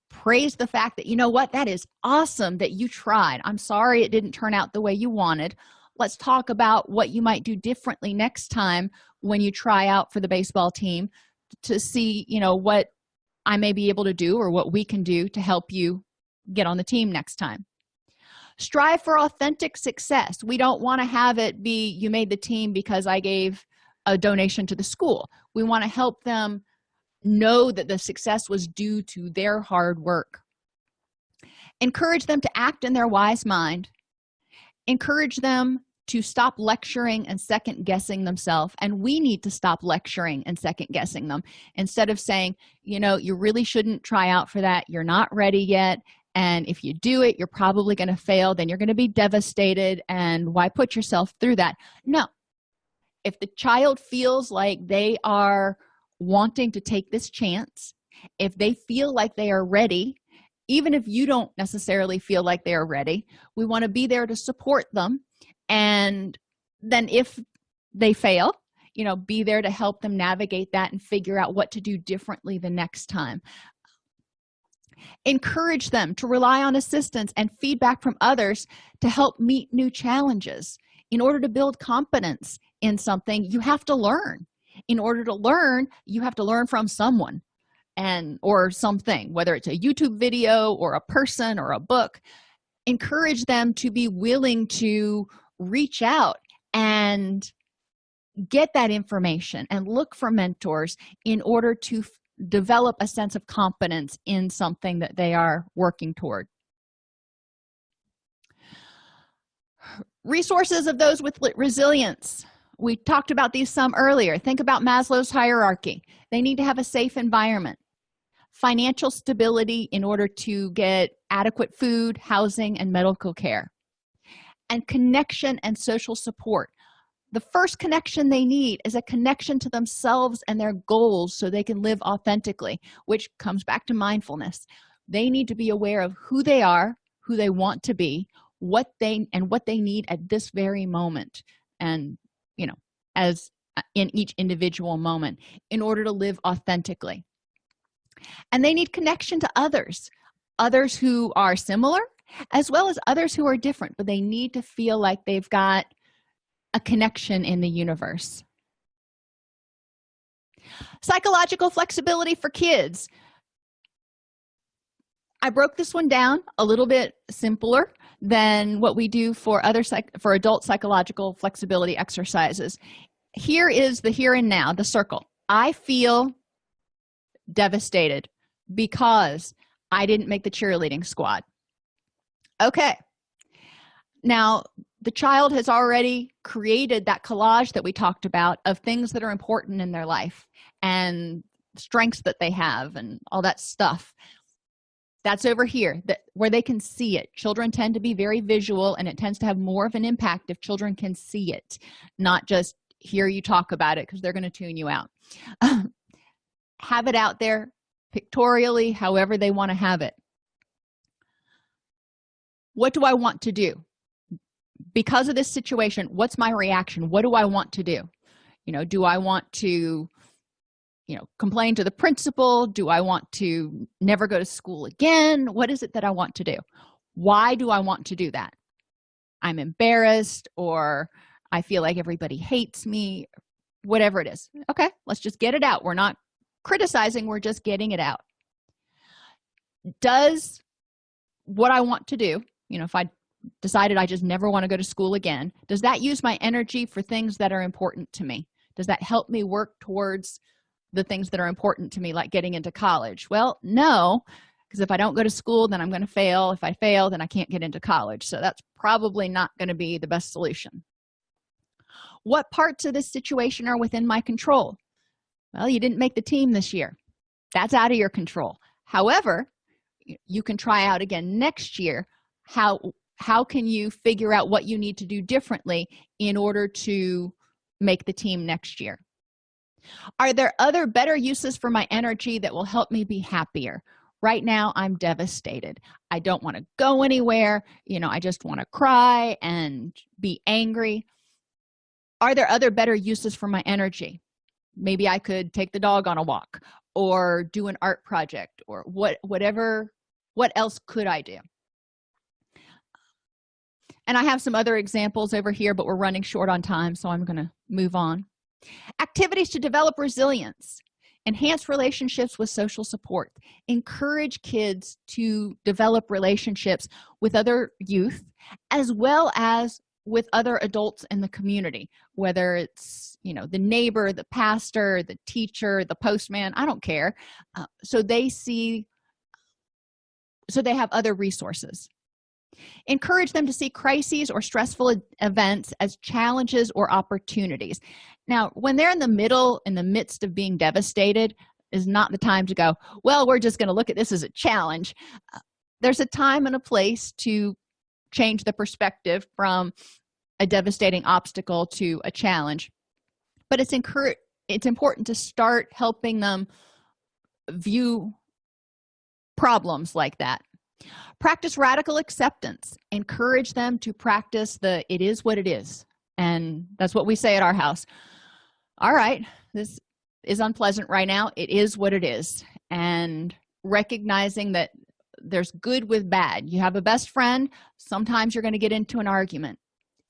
Praise the fact that, that is awesome that you tried. I'm sorry it didn't turn out the way you wanted. Let's talk about what you might do differently next time when you try out for the baseball team to see, what I may be able to do or what we can do to help you get on the team next time. Strive for authentic success. We don't want to have it be you made the team because I gave a donation to the school. We want to help them know that the success was due to their hard work. Encourage them to act in their wise mind. Encourage them to stop lecturing and second-guessing themselves, and we need to stop lecturing and second-guessing them instead of saying, you really shouldn't try out for that, you're not ready yet, and if you do it, you're probably going to fail, then you're going to be devastated, and why put yourself through that? No. If the child feels like they are wanting to take this chance, if they feel like they are ready, even if you don't necessarily feel like they are ready, we want to be there to support them. And then if they fail, be there to help them navigate that and figure out what to do differently the next time. Encourage them to rely on assistance and feedback from others to help meet new challenges. In order to build competence in something, you have to learn. In order to learn, you have to learn from someone or something, whether it's a YouTube video or a person or a book. Encourage them to be willing to reach out and get that information and look for mentors in order to develop a sense of competence in something that they are working toward. Resources of those with resilience. We talked about these some earlier. Think about Maslow's hierarchy. They need to have a safe environment, financial stability in order to get adequate food, housing, and medical care, and connection and social support. The first connection they need is a connection to themselves and their goals so they can live authentically, which comes back to mindfulness. They need to be aware of who they are, who they want to be, what they need at this very moment, and as in each individual moment in order to live authentically. And they need connection to others who are similar, as well as others who are different, but they need to feel like they've got a connection in the universe. Psychological flexibility for kids. I broke this one down a little bit simpler than what we do for adult psychological flexibility exercises. Here is the here and now, the circle. I feel devastated because I didn't make the cheerleading squad. Okay. Now, the child has already created that collage that we talked about of things that are important in their life and strengths that they have and all that stuff. That's over here, where they can see it. Children tend to be very visual, and it tends to have more of an impact if children can see it, not just hear you talk about it, because they're going to tune you out. Have it out there pictorially, however they want to have it. What do I want to do? Because of this situation, what's my reaction? What do I want to do? Do I want to complain to the principal? Do I want to never go to school again? What is it that I want to do? Why do I want to do that? I'm embarrassed, or I feel like everybody hates me, whatever it is. Okay, let's just get it out. We're not criticizing, we're just getting it out. Does what I want to do, if I decided I just never want to go to school again, does that use my energy for things that are important to me? Does that help me work towards the things that are important to me, like getting into college? Well, no, because if I don't go to school, then I'm going to fail. If I fail, then I can't get into college. So that's probably not going to be the best solution. What parts of this situation are within my control? Well, you didn't make the team this year. That's out of your control. However, you can try out again next year. How can you figure out what you need to do differently in order to make the team next year? Are there other better uses for my energy that will help me be happier? Right now, I'm devastated. I don't want to go anywhere. I just want to cry and be angry. Are there other better uses for my energy? Maybe I could take the dog on a walk or do an art project, or whatever. What else could I do? And I have some other examples over here, but we're running short on time, so I'm going to move on. Activities to develop resilience. Enhance relationships with social support. Encourage kids to develop relationships with other youth, as well as with other adults in the community, whether it's the neighbor, the pastor, the teacher, the postman, I don't care. So they have other resources. Encourage them to see crises or stressful events as challenges or opportunities. Now, when they're in the midst of being devastated, is not the time to go, well, we're just going to look at this as a challenge. There's a time and a place to change the perspective from a devastating obstacle to a challenge. But it's important to start helping them view problems like that. Practice radical acceptance. Encourage them to practice it is what it is. And that's what we say at our house. All right, this is unpleasant right now. It is what it is. And recognizing that there's good with bad. You have a best friend. Sometimes you're going to get into an argument.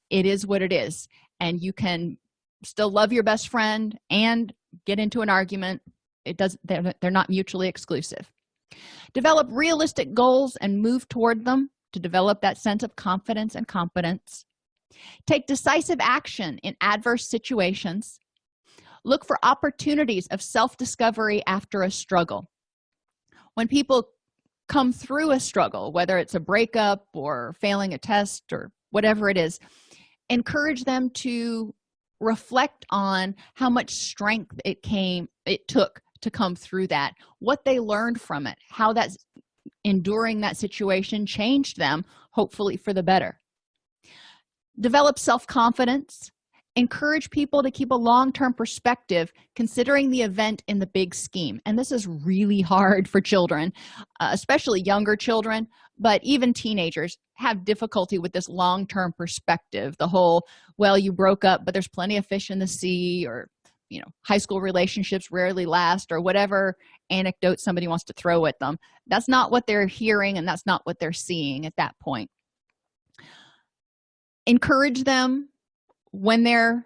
It is what it is. And you can still love your best friend and get into an argument. They're not mutually exclusive. Develop realistic goals and move toward them to develop that sense of confidence and competence. Take decisive action in adverse situations. Look for opportunities of self-discovery after a struggle. When people come through a struggle, whether it's a breakup or failing a test or whatever it is, encourage them to reflect on how much strength it took to come through that, what they learned from it, how that's enduring that situation changed them, hopefully for the better. Develop self-confidence. Encourage people to keep a long-term perspective, considering the event in the big scheme. And this is really hard for children, especially younger children, but even teenagers have difficulty with this long-term perspective. The whole, well, you broke up, but there's plenty of fish in the sea, or high school relationships rarely last, or whatever anecdote somebody wants to throw at them. That's not what they're hearing, and that's not what they're seeing at that point. Encourage them, when they're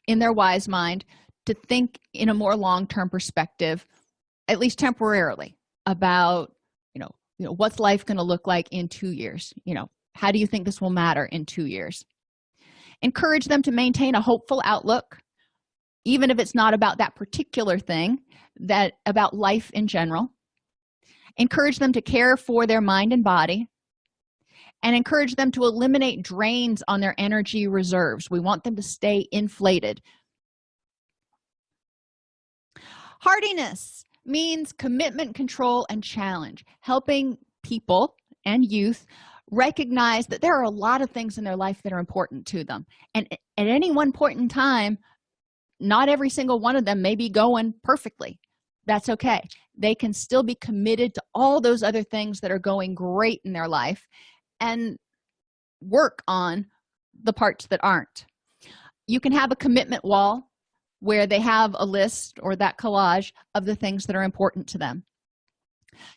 in their wise mind, to think in a more long-term perspective, at least temporarily, about what's life going to look like in 2 years. How do you think this will matter in 2 years? Encourage them to maintain a hopeful outlook, even if it's not about that particular thing, that about life in general. Encourage them to care for their mind and body, and encourage them to eliminate drains on their energy reserves. We want them to stay inflated. Hardiness means commitment, control, and challenge, helping people and youth recognize that there are a lot of things in their life that are important to them. And at any one point in time, not every single one of them may be going perfectly. That's okay. They can still be committed to all those other things that are going great in their life and work on the parts that aren't. You can have a commitment wall where they have a list or that collage of the things that are important to them.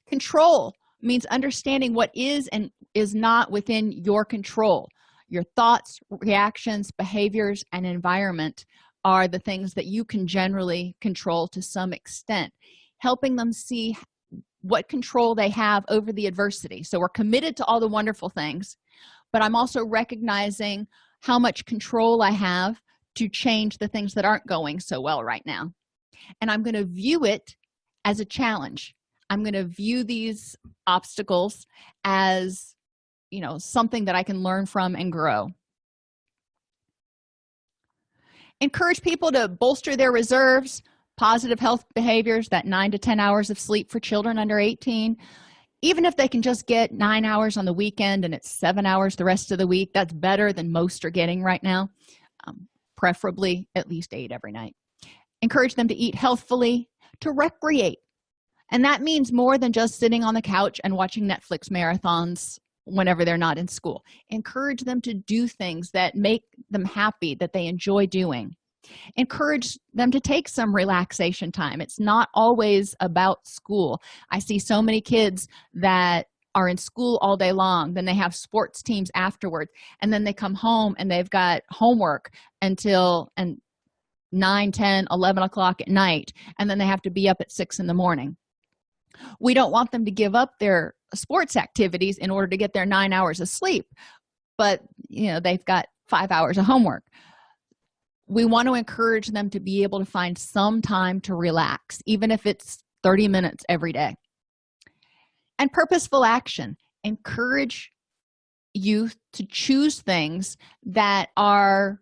Control means understanding what is and is not within your control. Your thoughts, reactions, behaviors, and environment are the things that you can generally control to some extent, helping them see what control they have over the adversity. So we're committed to all the wonderful things, but I'm also recognizing how much control I have to change the things that aren't going so well right now. And I'm going to view it as a challenge. I'm going to view these obstacles as, something that I can learn from and grow. Encourage people to bolster their reserves, positive health behaviors, that 9 to 10 hours of sleep for children under 18. Even if they can just get 9 hours on the weekend and it's 7 hours the rest of the week, that's better than most are getting right now. Preferably at least 8 every night. Encourage them to eat healthfully, to recreate. And that means more than just sitting on the couch and watching Netflix marathons whenever they're not in school. Encourage them to do things that make them happy, that they enjoy doing. Encourage them to take some relaxation time. It's not always about school. I see so many kids that are in school all day long, then they have sports teams afterwards, and then they come home and they've got homework until 9, 10, 11 o'clock at night, and then they have to be up at 6 in the morning. We don't want them to give up their sports activities in order to get their 9 hours of sleep, but they've got 5 hours of homework. We want to encourage them to be able to find some time to relax, even if it's 30 minutes every day. And purposeful action. Encourage youth to choose things that are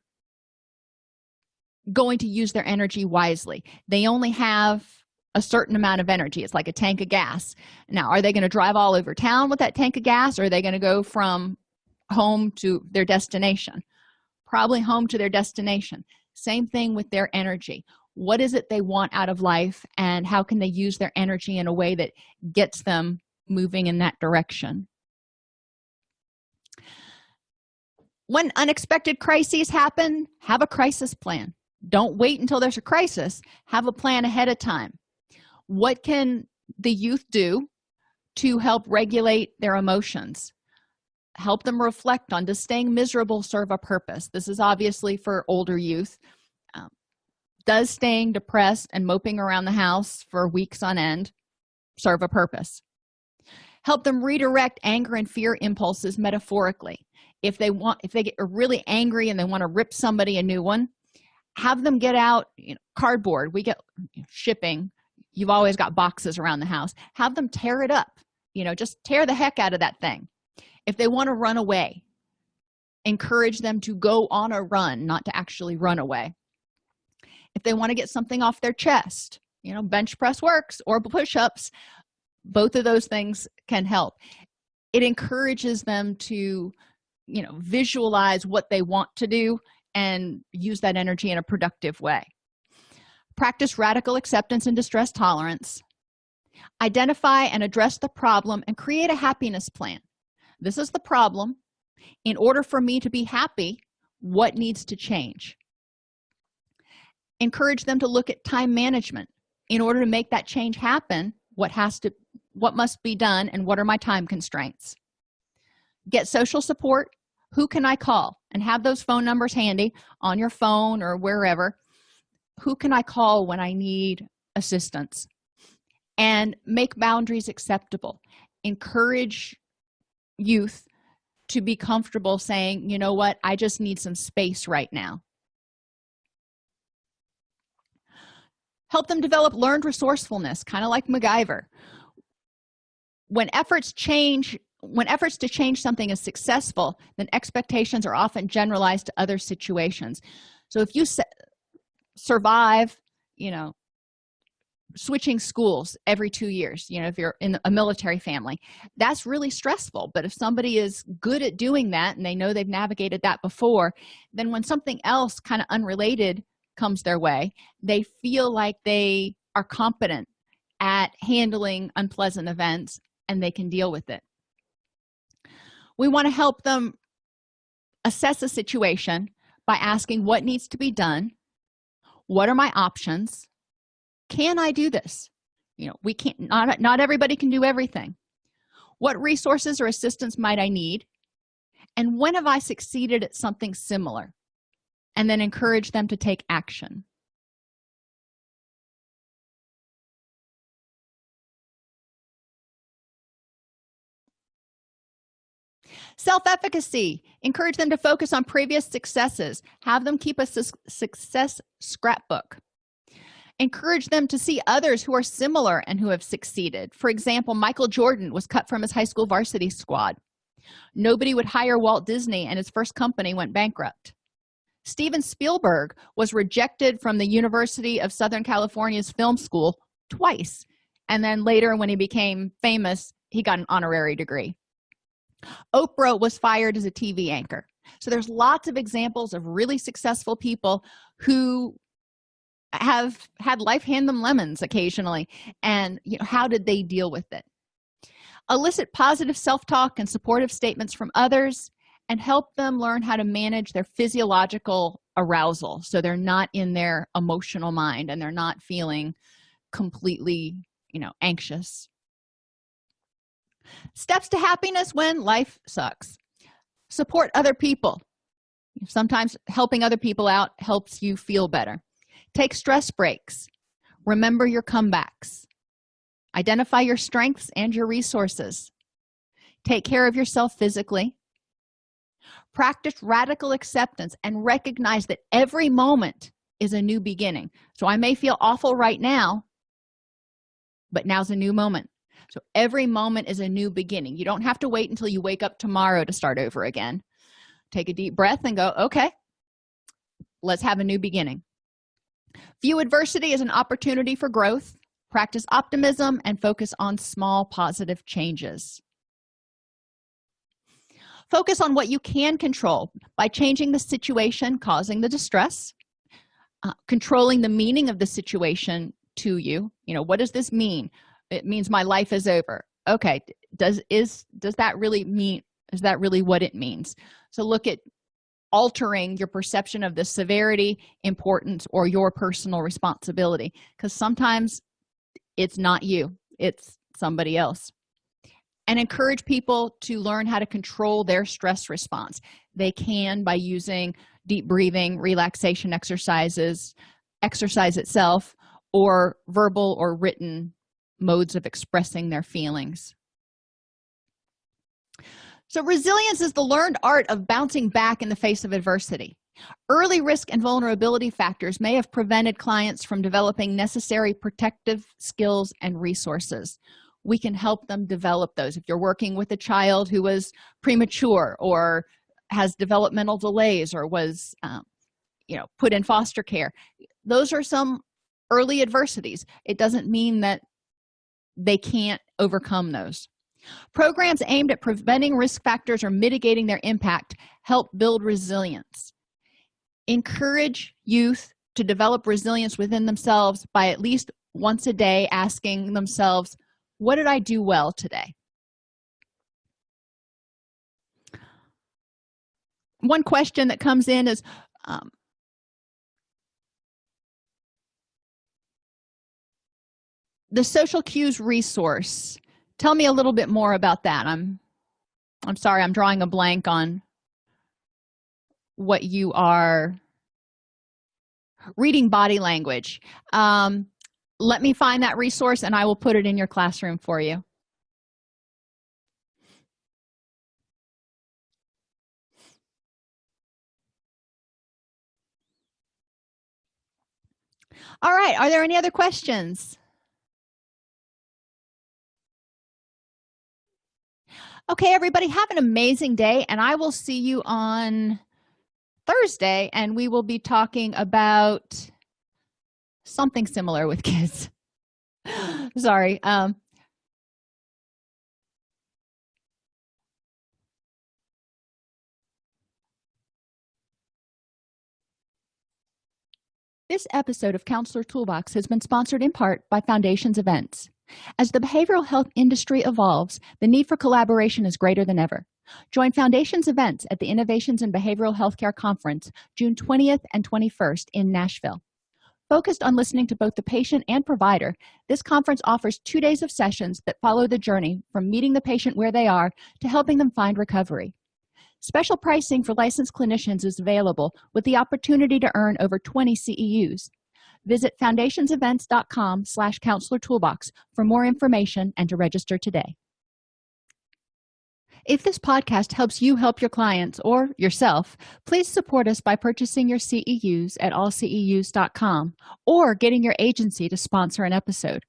going to use their energy wisely. They only have a certain amount of energy. It's like a tank of gas. Now, are they going to drive all over town with that tank of gas, or are they going to go from home to their destination? Probably home to their destination. Same thing with their energy. What is it they want out of life, and how can they use their energy in a way that gets them moving in that direction? When unexpected crises happen, have a crisis plan. Don't wait until there's a crisis. Have a plan ahead of time. What can the youth do to help regulate their emotions? Help them reflect on, does staying miserable serve a purpose? This is obviously for older youth. Does staying depressed and moping around the house for weeks on end serve a purpose? Help them redirect anger and fear impulses metaphorically. If they get really angry and they want to rip somebody a new one, have them get out cardboard. We get shipping. You've always got boxes around the house. Have them tear it up. Just tear the heck out of that thing. If they want to run away, encourage them to go on a run, not to actually run away. If they want to get something off their chest, bench press works or push-ups, both of those things can help. It encourages them to, visualize what they want to do and use that energy in a productive way. Practice radical acceptance and distress tolerance. Identify and address the problem and create a happiness plan. This is the problem. In order for me to be happy, what needs to change? Encourage them to look at time management. In order to make that change happen, what must be done and what are my time constraints? Get social support. Who can I call? And have those phone numbers handy on your phone or wherever. Who can I call when I need assistance? And make boundaries acceptable. Encourage youth to be comfortable saying, you know what, I just need some space right now. Help them develop learned resourcefulness, kind of like MacGyver. When efforts to change something is successful, then expectations are often generalized to other situations. So if you survive, switching schools every 2 years, if you're in a military family, that's really stressful. But if somebody is good at doing that and they know they've navigated that before, then when something else kind of unrelated comes their way, they feel like they are competent at handling unpleasant events and they can deal with it. We want to help them assess a situation by asking what needs to be done, what are my options, can I do this? We can't, not everybody can do everything. What resources or assistance might I need? And when have I succeeded at something similar? And then encourage them to take action. Self-efficacy. Encourage them to focus on previous successes. Have them keep a success scrapbook. Encourage them to see others who are similar and who have succeeded. For example, Michael Jordan was cut from his high school varsity squad. Nobody would hire Walt Disney, and his first company went bankrupt. Steven Spielberg was rejected from the University of Southern California's film school twice, and then later, when he became famous, he got an honorary degree. Oprah was fired as a TV anchor. So there's lots of examples of really successful people who have had life hand them lemons occasionally, and how did they deal with it? Elicit positive self-talk and supportive statements from others, and help them learn how to manage their physiological arousal so they're not in their emotional mind and they're not feeling completely anxious. Steps to happiness when life sucks. Support other people. Sometimes helping other people out helps you feel better. Take stress breaks. Remember your comebacks. Identify your strengths and your resources. Take care of yourself physically. Practice radical acceptance and recognize that every moment is a new beginning. So I may feel awful right now, but now's a new moment. So every moment is a new beginning. You don't have to wait until you wake up tomorrow to start over again. Take a deep breath and go, okay, let's have a new beginning. View adversity as an opportunity for growth. Practice optimism and focus on small positive changes. Focus on what you can control by changing the situation causing the distress, controlling the meaning of the situation to you. What does this mean? It means my life is over. Okay, does that really mean, is that really what it means? So look at altering your perception of the severity, importance, or your personal responsibility, because sometimes it's not you, it's somebody else. And encourage people to learn how to control their stress response. They can by using deep breathing, relaxation exercises, exercise itself, or verbal or written modes of expressing their feelings. So resilience is the learned art of bouncing back in the face of adversity. Early risk and vulnerability factors may have prevented clients from developing necessary protective skills and resources. We can help them develop those. If you're working with a child who was premature or has developmental delays or was put in foster care, those are some early adversities. It doesn't mean that they can't overcome those. Programs aimed at preventing risk factors or mitigating their impact help build resilience. Encourage youth to develop resilience within themselves by at least once a day asking themselves, what did I do well today? One question that comes in is, the social cues resource, tell me a little bit more about that. I'm sorry, I'm drawing a blank on what you are reading. Body language. Let me find that resource and I will put it in your classroom for you. All right, are there any other questions? Okay, everybody, have an amazing day, and I will see you on Thursday, and we will be talking about something similar with kids. Sorry. This episode of Counselor Toolbox has been sponsored in part by Foundations Events. As the behavioral health industry evolves, the need for collaboration is greater than ever. Join Foundations Events at the Innovations in Behavioral Healthcare Conference, June 20th and 21st in Nashville. Focused on listening to both the patient and provider, this conference offers 2 days of sessions that follow the journey from meeting the patient where they are to helping them find recovery. Special pricing for licensed clinicians is available with the opportunity to earn over 20 CEUs. Visit foundationsevents.com/counselor toolbox for more information and to register today. If this podcast helps you help your clients or yourself, please support us by purchasing your CEUs at allceus.com or getting your agency to sponsor an episode.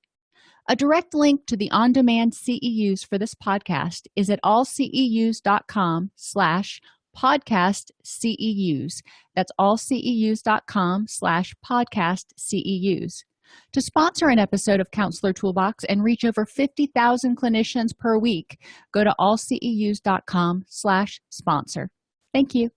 A direct link to the on-demand CEUs for this podcast is at allceus.com/podcast CEUs. That's allceus.com/podcast CEUs. To sponsor an episode of Counselor Toolbox and reach over 50,000 clinicians per week, go to allceus.com/sponsor. Thank you.